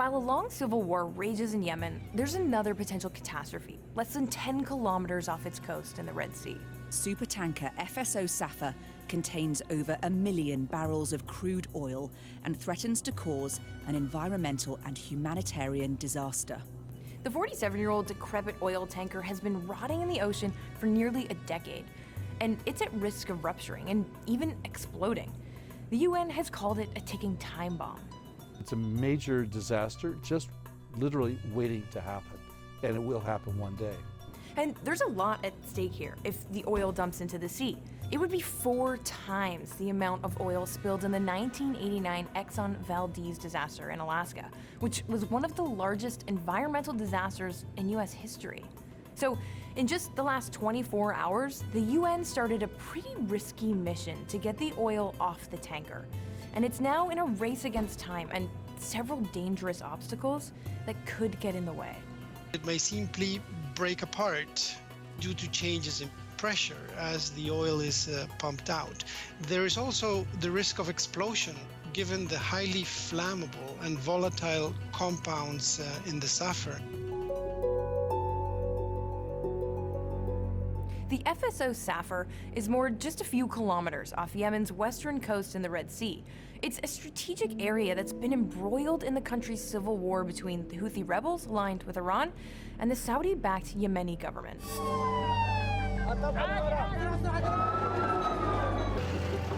while a long civil war rages in Yemen, there's another potential catastrophe, less than 10 kilometers off its coast in the Red Sea. Supertanker FSO Safer contains over 1 million barrels of crude oil and threatens to cause an environmental and humanitarian disaster. The 47-year-old decrepit oil tanker has been rotting in the ocean for nearly a decade, and it's at risk of rupturing and even exploding. The UN has called it a ticking time bomb. It's a major disaster just literally waiting to happen, and it will happen one day. And there's a lot at stake here if the oil dumps into the sea. It would be 4 times the amount of oil spilled in the 1989 Exxon Valdez disaster in Alaska, which was one of the largest environmental disasters in US history. So in just the last 24 hours, the UN started a pretty risky mission to get the oil off the tanker. And it's now in a race against time and several dangerous obstacles that could get in the way. It may simply break apart due to changes in pressure as the oil is pumped out. There is also the risk of explosion given the highly flammable and volatile compounds in the safer. The FSO Safer is moored just a few kilometers off Yemen's western coast in the Red Sea. It's a strategic area that's been embroiled in the country's civil war between the Houthi rebels aligned with Iran and the Saudi-backed Yemeni government.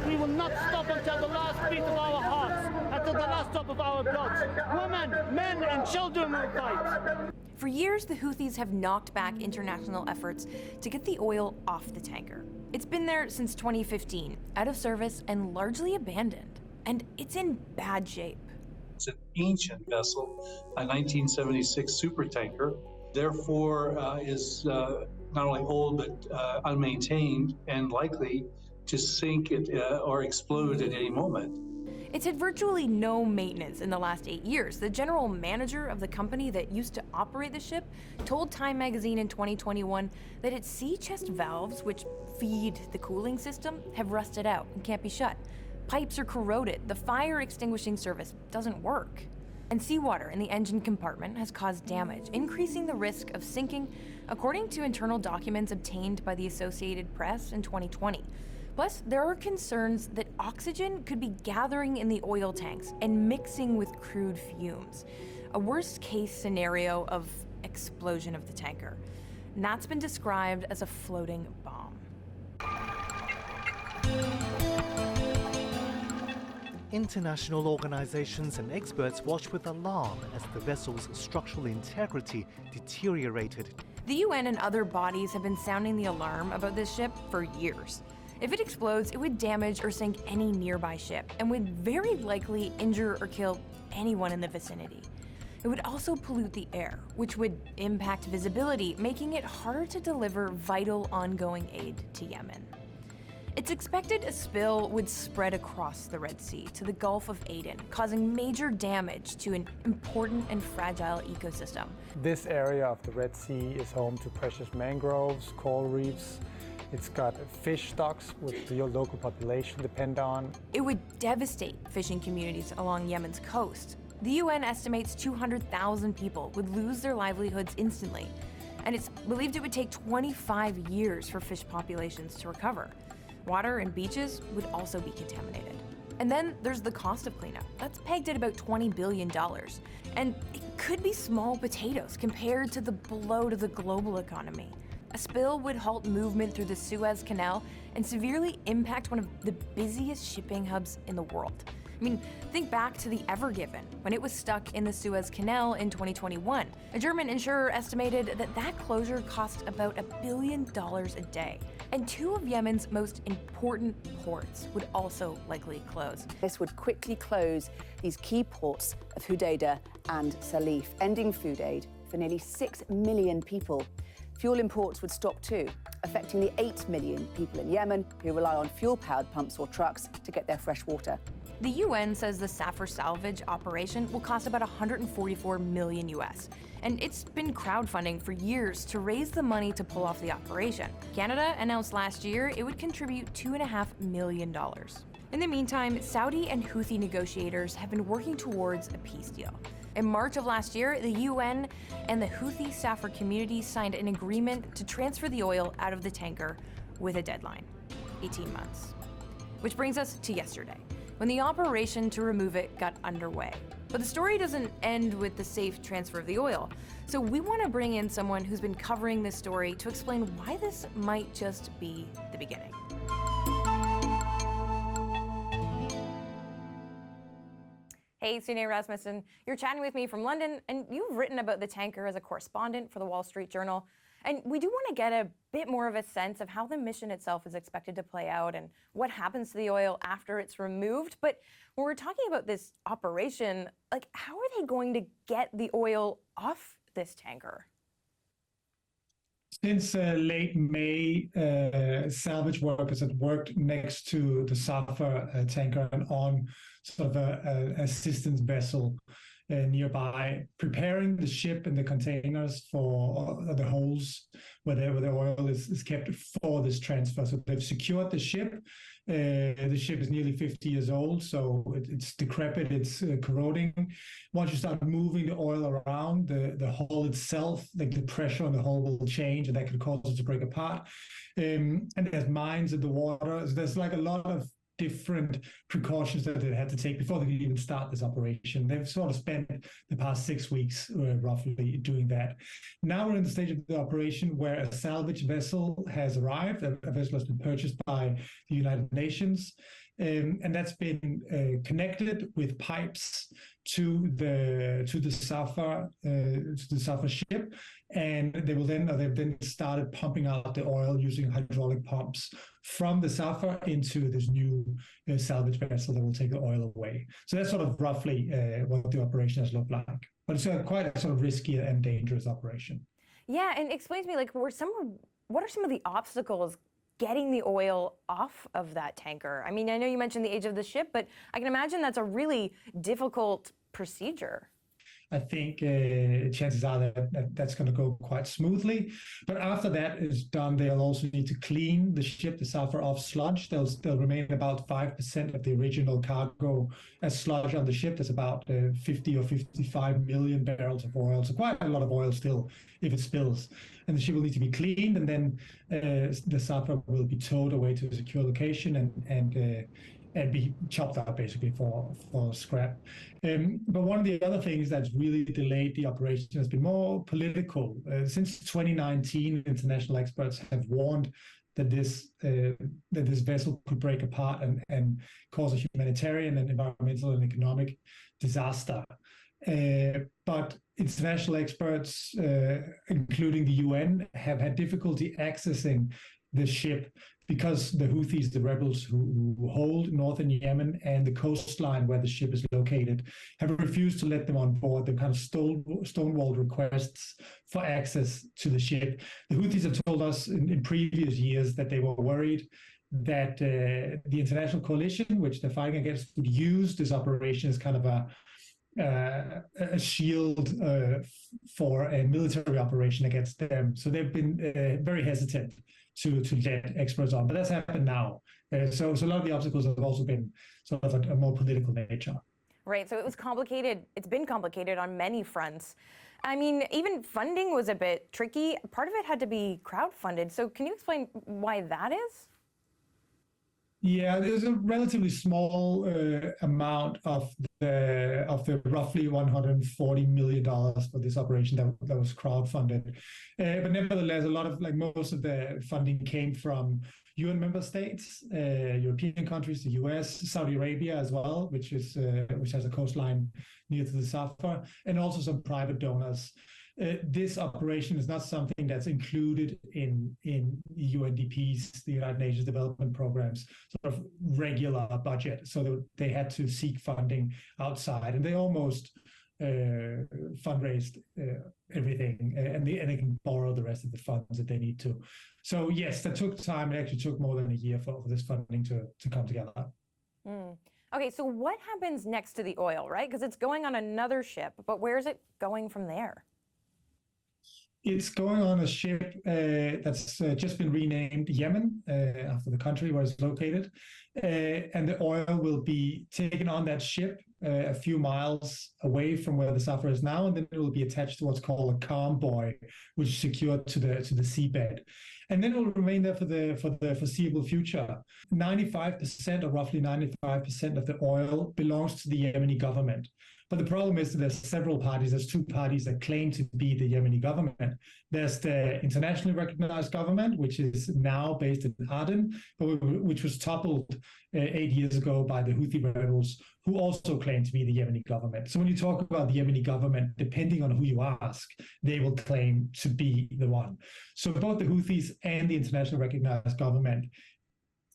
We will not stop until the last beat of our hearts, until the last drop of our blood. Women, men, and children will fight. For years, the Houthis have knocked back international efforts to get the oil off the tanker. It's been there since 2015, out of service and largely abandoned. And it's in bad shape. It's an ancient vessel, a 1976 supertanker, therefore is not only old but unmaintained and likely to sink or explode at any moment. It's had virtually no maintenance in the last 8 years. The general manager of the company that used to operate the ship told Time magazine in 2021 that its sea chest valves, which feed the cooling system, have rusted out and can't be shut. Pipes are corroded. The fire extinguishing service doesn't work. And seawater in the engine compartment has caused damage, increasing the risk of sinking, according to internal documents obtained by the Associated Press in 2020. Plus, there are concerns that oxygen could be gathering in the oil tanks and mixing with crude fumes, a worst-case scenario of explosion of the tanker. And that's been described as a floating bomb. International organizations and experts watched with alarm as the vessel's structural integrity deteriorated. The UN and other bodies have been sounding the alarm about this ship for years. If it explodes, it would damage or sink any nearby ship and would very likely injure or kill anyone in the vicinity. It would also pollute the air, which would impact visibility, making it harder to deliver vital ongoing aid to Yemen. It's expected a spill would spread across the Red Sea to the Gulf of Aden, causing major damage to an important and fragile ecosystem. This area of the Red Sea is home to precious mangroves, coral reefs. It's got fish stocks which the local population depend on. It would devastate fishing communities along Yemen's coast. The UN estimates 200,000 people would lose their livelihoods instantly, and it's believed it would take 25 years for fish populations to recover. Water and beaches would also be contaminated. And then there's the cost of cleanup. That's pegged at about $20 billion. And it could be small potatoes compared to the blow to the global economy. A spill would halt movement through the Suez Canal and severely impact one of the busiest shipping hubs in the world. I mean, think back to the Ever Given, when it was stuck in the Suez Canal in 2021. A German insurer estimated that that closure cost about $1 billion a day. And 2 of Yemen's most important ports would also likely close. This would quickly close these key ports of Hodeidah and Salif, ending food aid for nearly 6 million people. Fuel imports would stop too, affecting the 8 million people in Yemen who rely on fuel-powered pumps or trucks to get their fresh water. The UN says the Safer salvage operation will cost about $144 million US, and it's been crowdfunding for years to raise the money to pull off the operation. Canada announced last year it would contribute $2.5 million. In the meantime, Saudi and Houthi negotiators have been working towards a peace deal. In March of last year, the UN and the Houthi Safer community signed an agreement to transfer the oil out of the tanker with a deadline, 18 months. Which brings us to yesterday, when the operation to remove it got underway. But the story doesn't end with the safe transfer of the oil. So we want to bring in someone who's been covering this story to explain why this might just be the beginning. Hey, Sune Rasmussen, you're chatting with me from London, and you've written about the tanker as a correspondent for the Wall Street Journal. And we do want to get a bit more of a sense of how the mission itself is expected to play out and what happens to the oil after it's removed. But when we're talking about this operation, like, how are they going to get the oil off this tanker? Since late May, salvage workers had worked next to the Safer tanker and on sort of a assistance vessel nearby, preparing the ship and the containers for the holes where the oil is kept for this transfer. So they've secured the ship. The ship is nearly 50 years old, so it's decrepit, it's corroding. Once you start moving the oil around, the hull itself, like the pressure on the hull will change, and that can cause it to break apart. And there's mines in the water. So there's like a lot of different precautions that they had to take before they could even start this operation. They've sort of spent the past 6 weeks roughly doing that. Now we're in the stage of the operation where a salvage vessel has arrived. A vessel has been purchased by the United Nations, and that's been connected with pipes to the Safer ship, and they've then started pumping out the oil using hydraulic pumps from the Safer into this new salvage vessel that will take the oil away. So that's sort of roughly what the operation has looked like. But it's quite a sort of risky and dangerous operation. Yeah, and explain to me, like, what are some of the obstacles getting the oil off of that tanker? I mean, I know you mentioned the age of the ship, but I can imagine that's a really difficult procedure. I think chances are that that's going to go quite smoothly. But after that is done, they'll also need to clean the ship, the Safer, off sludge. They'll remain about 5% of the original cargo as sludge on the ship. There's about 50 or 55 million barrels of oil. So quite a lot of oil still if it spills. And the ship will need to be cleaned, and then the Safer will be towed away to a secure location and be chopped up basically for scrap. But one of the other things that's really delayed the operation has been more political. Since 2019, international experts have warned that this vessel could break apart and cause a humanitarian and environmental and economic disaster. But international experts, including the UN, have had difficulty accessing the ship because the Houthis, the rebels who hold northern Yemen and the coastline where the ship is located, have refused to let them on board. They've kind of stonewalled requests for access to the ship. The Houthis have told us in previous years that they were worried that the international coalition, which they're fighting against, would use this operation as kind of a shield for a military operation against them. So they've been very hesitant to let experts on, but that's happened now. So a lot of the obstacles have also been sort of a more political nature. Right, so it was complicated. It's been complicated on many fronts. I mean, even funding was a bit tricky. Part of it had to be crowdfunded. So can you explain why that is? Yeah, there's a relatively small amount of the roughly $140 million for this operation that was crowdfunded. But nevertheless, a lot of, like, most of the funding came from UN member states, European countries, the US, Saudi Arabia as well, which has a coastline near to the Safer, and also some private donors. This operation is not something that's included in UNDP's, the United Nations Development Program's, sort of regular budget. So they had to seek funding outside, and they almost fundraised everything, and they can borrow the rest of the funds that they need to. So yes, that took time. It actually took more than a year for this funding to come together. Okay, so what happens next to the oil, right? Because it's going on another ship, but where is it going from there? It's going on a ship that's just been renamed Yemen after the country where it's located. And the oil will be taken on that ship a few miles away from where the Safer is now, and then it will be attached to what's called a calm buoy, which is secured to the seabed. And then it will remain there for the foreseeable future. 95% or roughly 95% of the oil belongs to the Yemeni government. But the problem is that there's several parties. There's two parties that claim to be the Yemeni government. There's the internationally recognized government, which is now based in Aden, which was toppled 8 years ago by the Houthi rebels, who also claim to be the Yemeni government. So when you talk about the Yemeni government, depending on who you ask, they will claim to be the one. So both the Houthis and the internationally recognized government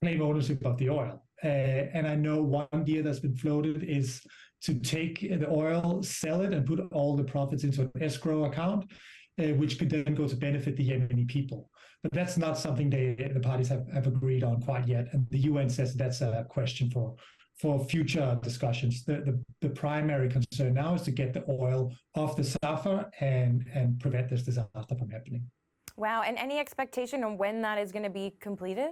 claim ownership of the oil. And I know one idea that's been floated is to take the oil, sell it, and put all the profits into an escrow account, which could then go to benefit the Yemeni people. But that's not something the parties have agreed on quite yet. And the UN says that's a question for future discussions. The primary concern now is to get the oil off the Safer and prevent this disaster from happening. Wow, and any expectation on when that is going to be completed?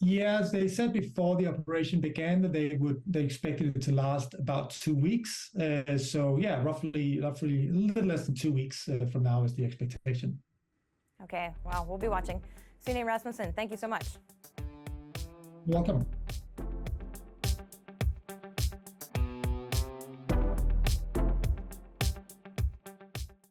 Yes, they said before the operation began that they expected it to last about 2 weeks. So yeah, roughly a little less than 2 weeks from now is the expectation. Okay, well, we'll be watching. Sune Rasmussen, thank you so much. You're welcome.